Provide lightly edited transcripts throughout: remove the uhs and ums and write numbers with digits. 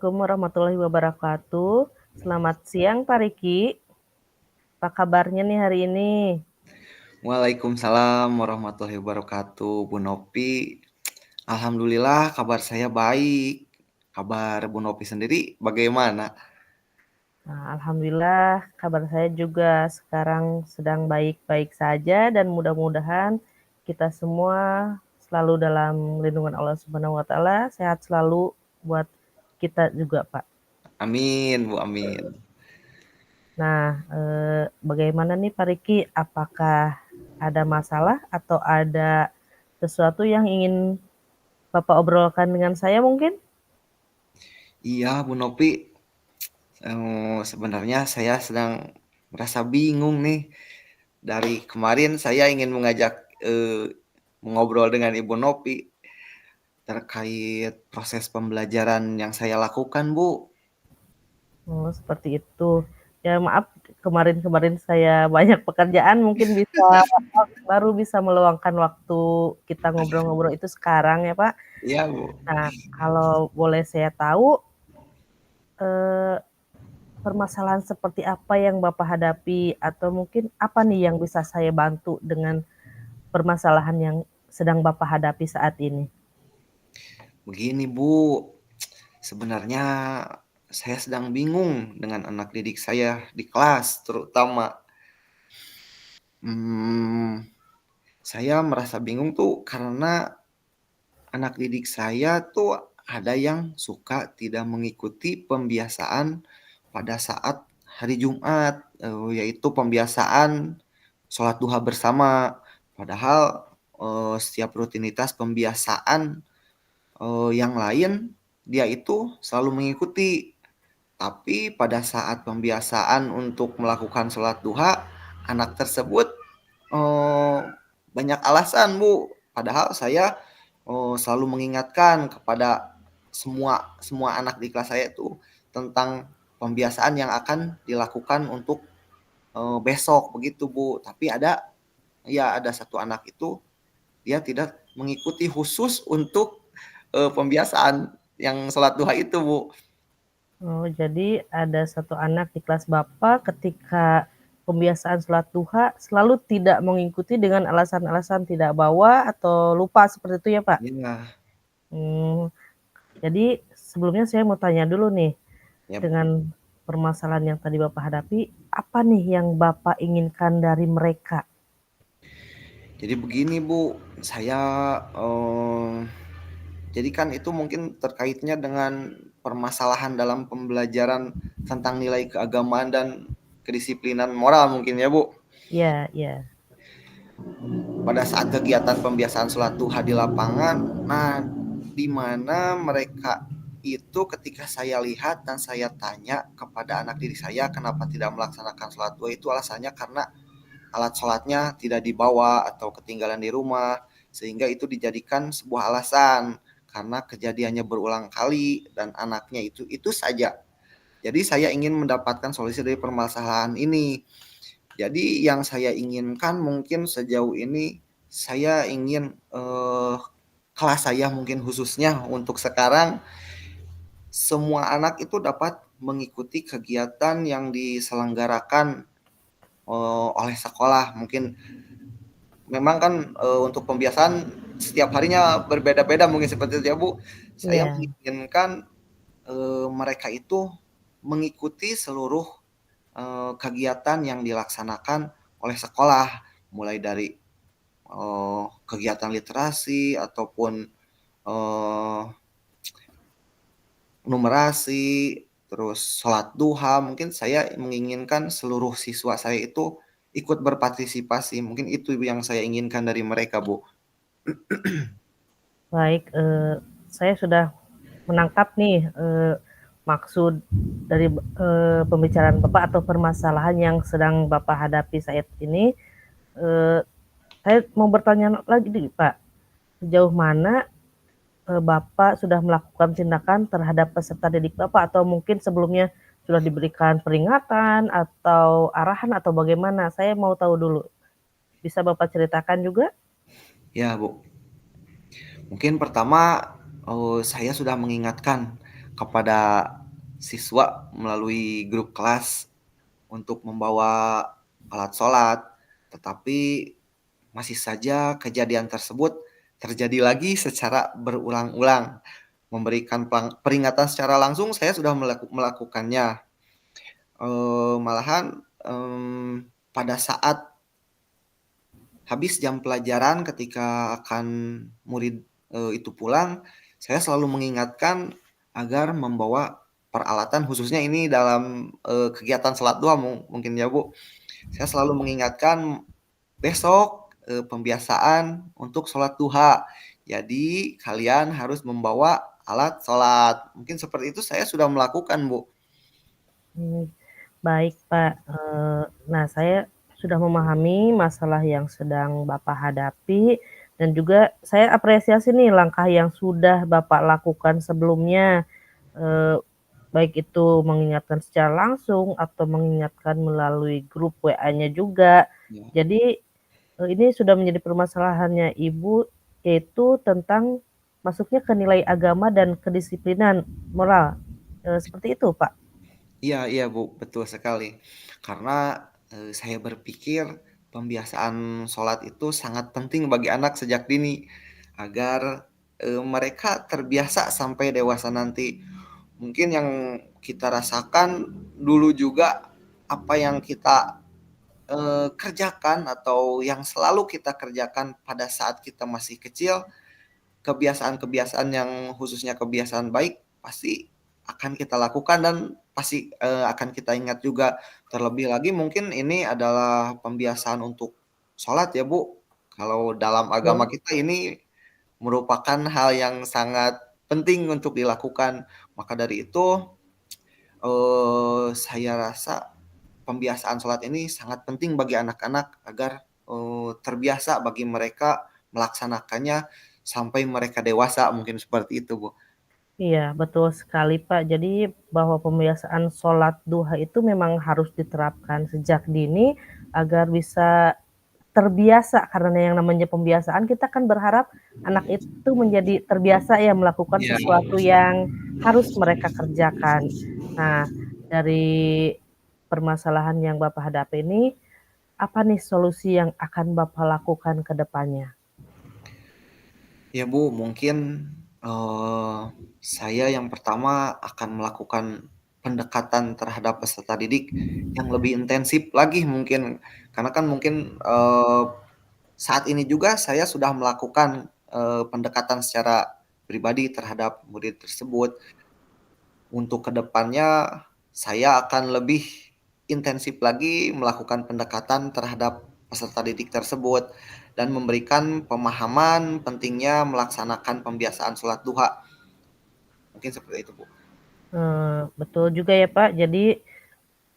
Assalamualaikum warahmatullahi wabarakatuh. Selamat siang Pak Riki. Apa kabarnya nih hari ini? Waalaikumsalam warahmatullahi wabarakatuh, Bu Nopi. Alhamdulillah kabar saya baik. Kabar Bu Nopi sendiri bagaimana? Nah, alhamdulillah kabar saya juga sekarang sedang baik-baik saja dan mudah-mudahan kita semua selalu dalam lindungan Allah Subhanahu wa taala, sehat selalu buat kita juga, Pak. Amin, Bu, amin. Nah, bagaimana nih Pak Riki? Apakah ada masalah atau ada sesuatu yang ingin Bapak obrolkan dengan saya mungkin? Iya, Bu Nopi. Sebenarnya saya sedang merasa bingung nih. Dari kemarin saya ingin mengajak mengobrol dengan Ibu Nopi terkait proses pembelajaran yang saya lakukan, Bu. Oh, seperti itu. Ya maaf kemarin-kemarin saya banyak pekerjaan mungkin baru bisa meluangkan waktu kita ngobrol-ngobrol itu sekarang ya, Pak. Iya, Bu. Nah, kalau boleh saya tahu, eee, permasalahan seperti apa yang Bapak hadapi atau mungkin apa nih yang bisa saya bantu dengan permasalahan yang sedang Bapak hadapi saat ini? Begini, Bu. Sebenarnya saya sedang bingung dengan anak didik saya di kelas terutama. Hmm, saya merasa bingung tuh karena anak didik saya tuh ada yang suka tidak mengikuti pembiasaan pada saat hari Jumat, yaitu pembiasaan sholat duha bersama. Padahal setiap rutinitas pembiasaan yang lain dia itu selalu mengikuti. Tapi pada saat pembiasaan untuk melakukan sholat duha, anak tersebut eh, banyak alasan, Bu. Padahal saya selalu mengingatkan kepada semua semua anak di kelas saya itu tentang pembiasaan yang akan dilakukan untuk besok begitu, Bu. Tapi ada satu anak itu dia tidak mengikuti khusus untuk pembiasaan yang sholat duha itu, Bu. Oh, jadi ada satu anak di kelas Bapak ketika pembiasaan sholat duha selalu tidak mengikuti dengan alasan-alasan tidak bawa atau lupa seperti itu ya, Pak? Iya, Hmm, jadi sebelumnya saya mau tanya dulu nih, ya, Bu. dengan permasalahan yang tadi Bapak hadapi, apa nih yang Bapak inginkan dari mereka? Jadi begini, Bu, saya jadi kan itu mungkin terkaitnya dengan permasalahan dalam pembelajaran tentang nilai keagamaan dan kedisiplinan moral mungkin ya, Bu. Ya, ya, Pada saat kegiatan pembiasaan sholat duha di lapangan, nah di mana mereka itu ketika saya lihat dan saya tanya kepada anak diri saya kenapa tidak melaksanakan sholat duha itu alasannya karena alat sholatnya tidak dibawa atau ketinggalan di rumah sehingga itu dijadikan sebuah alasan karena kejadiannya berulang kali dan anaknya itu saja. Jadi saya ingin mendapatkan solusi dari permasalahan ini. Jadi yang saya inginkan mungkin sejauh ini saya ingin kelas saya mungkin khususnya untuk sekarang semua anak itu dapat mengikuti kegiatan yang diselenggarakan oleh sekolah. Mungkin memang kan untuk pembiasaan setiap harinya berbeda-beda mungkin seperti itu ya, Bu. Saya ya. menginginkan mereka itu mengikuti seluruh kegiatan yang dilaksanakan oleh sekolah, mulai dari kegiatan literasi ataupun eh, numerasi, terus sholat duha. Mungkin saya menginginkan seluruh siswa saya itu ikut berpartisipasi. Mungkin itu yang saya inginkan dari mereka, Bu. Baik, saya sudah menangkap nih maksud dari pembicaraan Bapak atau permasalahan yang sedang Bapak hadapi saat ini. Eh, saya mau bertanya lagi nih Pak, sejauh mana Bapak sudah melakukan tindakan terhadap peserta didik Bapak atau mungkin sebelumnya sudah diberikan peringatan atau arahan atau bagaimana? Saya mau tahu dulu. Bisa Bapak ceritakan juga? Ya, Bu. Mungkin pertama saya sudah mengingatkan kepada siswa melalui grup kelas untuk membawa alat sholat, tetapi masih saja kejadian tersebut terjadi lagi secara berulang-ulang. Memberikan peringatan secara langsung saya sudah melakukannya. Malahan pada saat habis jam pelajaran ketika akan murid itu pulang, saya selalu mengingatkan agar membawa peralatan, khususnya ini dalam kegiatan sholat duha mungkin ya Bu. Saya selalu mengingatkan besok pembiasaan untuk sholat duha. Jadi kalian harus membawa alat sholat. Mungkin seperti itu saya sudah melakukan Bu. Baik Pak, nah saya sudah memahami masalah yang sedang Bapak hadapi dan juga saya apresiasi nih langkah yang sudah Bapak lakukan sebelumnya, eee, baik itu mengingatkan secara langsung atau mengingatkan melalui grup WA-nya juga. Ya. Jadi, ini sudah menjadi permasalahannya Ibu, yaitu tentang masuknya ke nilai agama dan kedisiplinan moral, seperti itu Pak? Iya iya Bu, betul sekali. Karena saya berpikir pembiasaan sholat itu sangat penting bagi anak sejak dini agar mereka terbiasa sampai dewasa nanti. Mungkin yang kita rasakan dulu juga apa yang kita kerjakan atau yang selalu kita kerjakan pada saat kita masih kecil, kebiasaan-kebiasaan yang khususnya kebiasaan baik pasti akan kita lakukan dan pasti akan kita ingat juga. Terlebih lagi mungkin ini adalah pembiasaan untuk sholat ya Bu. Kalau dalam agama Betul. kita ini merupakan hal yang sangat penting untuk dilakukan. Maka dari itu saya rasa pembiasaan sholat ini sangat penting bagi anak-anak agar terbiasa bagi mereka melaksanakannya sampai mereka dewasa, mungkin seperti itu, Bu. Iya, betul sekali, Pak. Jadi bahwa pembiasaan sholat duha itu memang harus diterapkan sejak dini agar bisa terbiasa, karena yang namanya pembiasaan kita kan berharap anak itu menjadi terbiasa ya melakukan Iya. sesuatu yang harus mereka kerjakan. Nah, dari permasalahan yang Bapak hadapi ini, apa nih solusi yang akan Bapak lakukan ke depannya? Ya, Bu, mungkin saya yang pertama akan melakukan pendekatan terhadap peserta didik yang lebih intensif lagi mungkin. Karena kan mungkin saat ini juga saya sudah melakukan pendekatan secara pribadi terhadap murid tersebut. Untuk kedepannya saya akan lebih intensif lagi melakukan pendekatan terhadap peserta didik tersebut dan memberikan pemahaman pentingnya melaksanakan pembiasaan sholat duha. Mungkin seperti itu, Bu. Betul juga ya, Pak. Jadi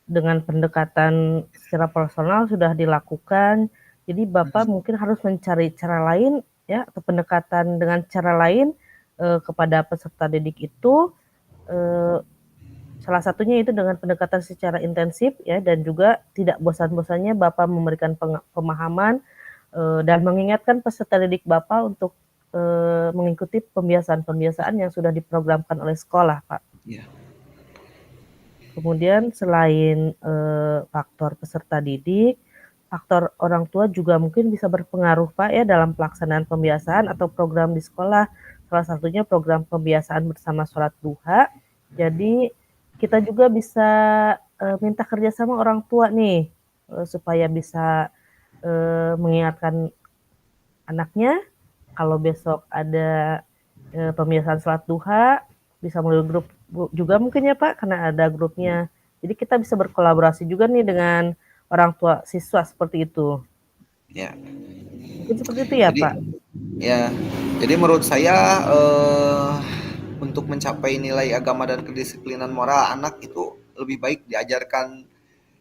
dengan pendekatan secara personal sudah dilakukan, jadi Bapak mungkin harus mencari cara lain ya, atau pendekatan dengan cara lain, kepada peserta didik itu, eee, salah satunya itu dengan pendekatan secara intensif ya, dan juga tidak bosan-bosannya Bapak memberikan pemahaman, dan mengingatkan peserta didik Bapak untuk, mengikuti pembiasaan-pembiasaan yang sudah diprogramkan oleh sekolah, Pak. Ya. Kemudian selain, faktor peserta didik, faktor orang tua juga mungkin bisa berpengaruh, Pak, ya dalam pelaksanaan pembiasaan atau program di sekolah. Salah satunya program pembiasaan bersama sholat duha. Jadi kita juga bisa, minta kerjasama orang tua nih, supaya bisa, mengingatkan anaknya kalau besok ada, pembiasaan sholat duha, bisa melalui grup juga mungkin ya Pak, karena ada grupnya. Jadi kita bisa berkolaborasi juga nih dengan orang tua siswa seperti itu. Ya. Mungkin seperti itu ya Jadi Pak? ya, jadi menurut saya untuk mencapai nilai agama dan kedisiplinan moral anak itu lebih baik diajarkan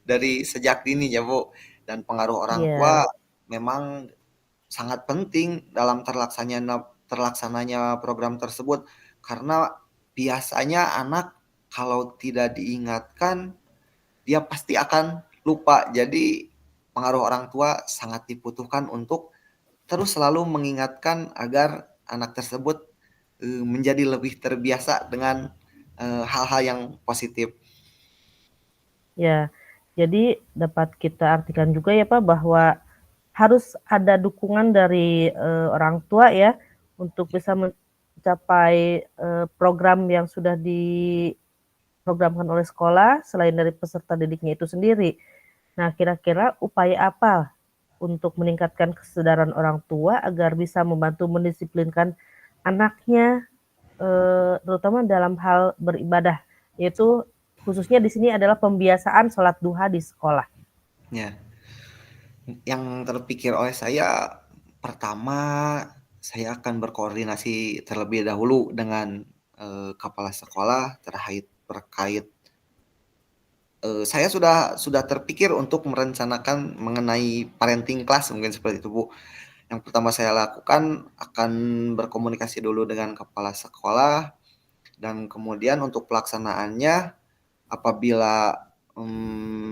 dari sejak dini ya, Bu. Dan pengaruh orang Iya, tua memang sangat penting dalam terlaksananya program tersebut karena biasanya anak kalau tidak diingatkan dia pasti akan lupa. Jadi pengaruh orang tua sangat dibutuhkan untuk terus selalu mengingatkan agar anak tersebut menjadi lebih terbiasa dengan hal-hal yang positif. Ya, jadi dapat kita artikan juga ya Pak bahwa harus ada dukungan dari, orang tua ya, untuk bisa mencapai, program yang sudah diprogramkan oleh sekolah, selain dari peserta didiknya itu sendiri. Nah, kira-kira upaya apa untuk meningkatkan kesadaran orang tua agar bisa membantu mendisiplinkan anaknya, terutama dalam hal beribadah, yaitu khususnya di sini adalah pembiasaan sholat duha di sekolah? Ya, yang terpikir oleh saya, pertama saya akan berkoordinasi terlebih dahulu dengan kepala sekolah terkait saya sudah terpikir untuk merencanakan mengenai parenting class mungkin seperti itu, Bu. Yang pertama saya lakukan akan berkomunikasi dulu dengan kepala sekolah dan kemudian untuk pelaksanaannya apabila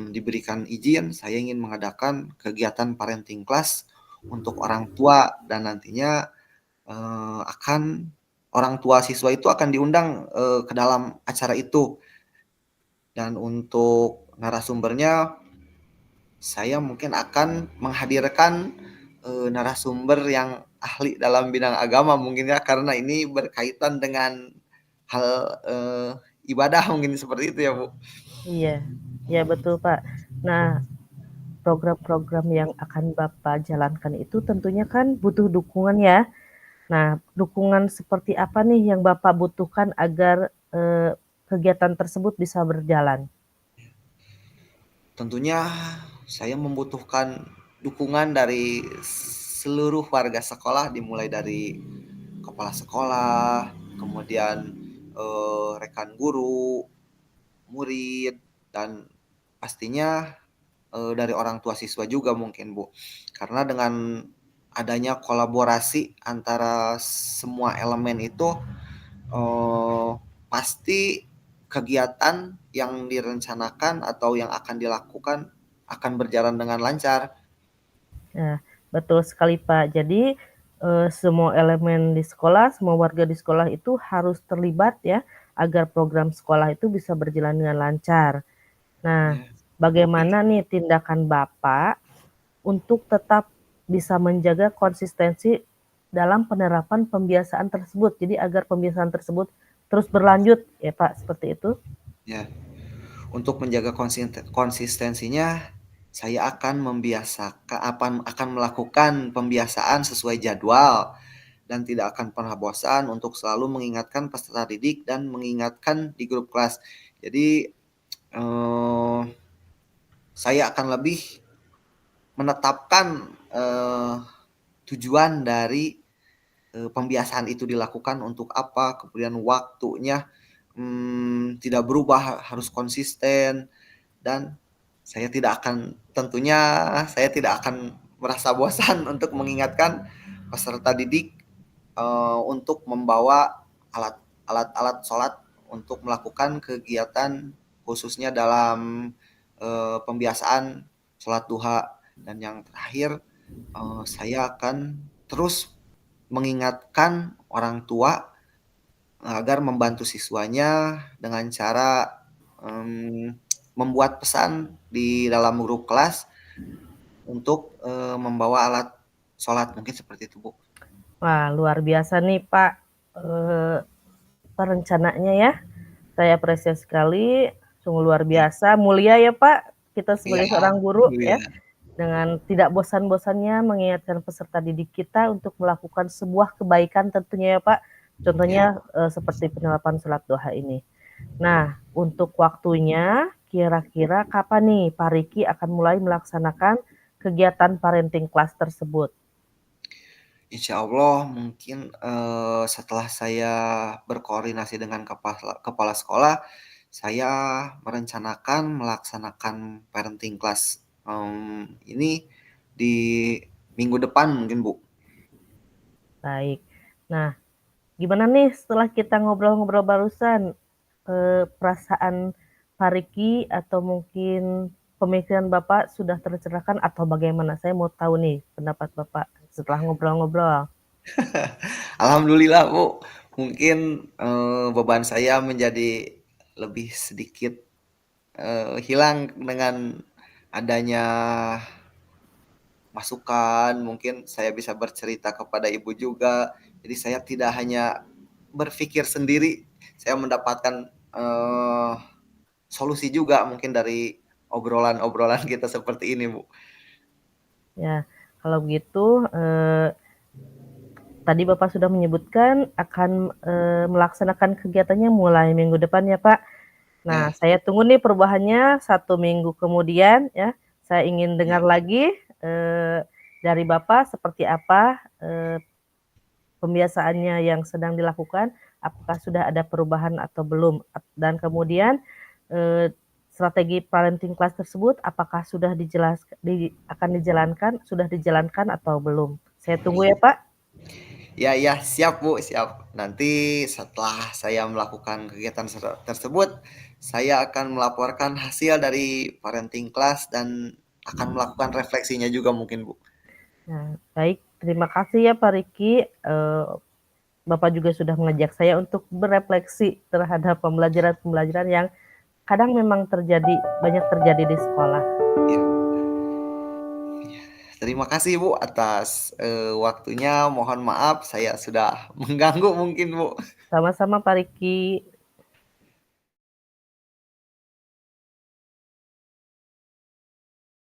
diberikan izin, saya ingin mengadakan kegiatan parenting class untuk orang tua dan nantinya akan orang tua siswa itu akan diundang ke dalam acara itu. Dan untuk narasumbernya, saya mungkin akan menghadirkan narasumber yang ahli dalam bidang agama mungkin ya, karena ini berkaitan dengan hal ibadah mungkin seperti itu ya Bu. Iya, iya betul, Pak. Nah, program-program yang akan Bapak jalankan itu tentunya kan butuh dukungan ya. Nah, dukungan seperti apa nih yang Bapak butuhkan agar, kegiatan tersebut bisa berjalan? Tentunya saya membutuhkan dukungan dari seluruh warga sekolah dimulai dari kepala sekolah, kemudian rekan guru, murid, dan pastinya dari orang tua siswa juga mungkin Bu. Karena dengan adanya kolaborasi antara semua elemen itu eh, pasti kegiatan yang direncanakan atau yang akan dilakukan akan berjalan dengan lancar. Nah, betul sekali, Pak. Jadi, semua elemen di sekolah, semua warga di sekolah itu harus terlibat ya, agar program sekolah itu bisa berjalan dengan lancar. Nah, Ya, bagaimana nih tindakan Bapak untuk tetap bisa menjaga konsistensi dalam penerapan pembiasaan tersebut? Jadi agar pembiasaan tersebut terus berlanjut ya, Pak, seperti itu? ya. Untuk menjaga konsistensinya, saya akan akan melakukan pembiasaan sesuai jadwal dan tidak akan pernah bosan untuk selalu mengingatkan peserta didik dan mengingatkan di grup kelas. Jadi eh, saya akan lebih menetapkan tujuan dari pembiasaan itu dilakukan untuk apa, kemudian waktunya tidak berubah, harus konsisten, dan tentunya saya tidak akan merasa bosan untuk mengingatkan peserta didik untuk membawa alat-alat sholat untuk melakukan kegiatan khususnya dalam pembiasaan sholat duha. Dan yang terakhir, saya akan terus mengingatkan orang tua agar membantu siswanya dengan cara membuat pesan di dalam grup kelas untuk membawa alat sholat mungkin seperti itu Bu. Wah, luar biasa nih, Pak, eee, perencananya ya. Saya apresiasi sekali, sungguh luar Ya, biasa, mulia ya, Pak, kita iya, sebagai seorang guru ya, iya, dengan tidak bosan-bosannya mengingatkan peserta didik kita untuk melakukan sebuah kebaikan tentunya ya, Pak. ya. Contohnya, seperti penerapan sholat duha ini. Nah, untuk waktunya kira-kira kapan nih Pak Riki akan mulai melaksanakan kegiatan parenting class tersebut? Insya Allah mungkin setelah saya berkoordinasi dengan kepala sekolah, saya merencanakan melaksanakan parenting class ini di minggu depan mungkin Bu. Baik. Nah, gimana nih setelah kita ngobrol-ngobrol barusan, perasaan Pak Riki atau mungkin pemikiran Bapak sudah tercerahkan atau bagaimana? Saya mau tahu nih pendapat Bapak setelah ngobrol-ngobrol. Alhamdulillah Bu, mungkin beban saya menjadi lebih sedikit hilang dengan adanya masukan, mungkin saya bisa bercerita kepada ibu juga. Jadi saya tidak hanya berpikir sendiri, saya mendapatkan solusi juga mungkin dari obrolan-obrolan kita seperti ini, Bu. Ya, kalau begitu tadi Bapak sudah menyebutkan akan melaksanakan kegiatannya mulai minggu depan ya Pak. Nah, Ya, saya tunggu nih perubahannya 1 minggu kemudian ya. Saya ingin dengar ya, lagi dari Bapak seperti apa pembiasaannya yang sedang dilakukan, apakah sudah ada perubahan atau belum. Dan kemudian strategi parenting class tersebut apakah sudah akan dijalankan, sudah dijalankan atau belum. Saya tunggu ya Pak. ya, ya, siap Bu, siap. Nanti setelah saya melakukan kegiatan tersebut, saya akan melaporkan hasil dari parenting class dan akan melakukan refleksinya juga mungkin Bu. Nah, baik, terima kasih ya Pak Riki. Bapak juga sudah mengajak saya untuk berefleksi terhadap pembelajaran-pembelajaran yang kadang memang banyak terjadi di sekolah. Ya. Terima kasih Bu atas waktunya. Mohon maaf saya sudah mengganggu mungkin Bu. Sama-sama Pak Riki.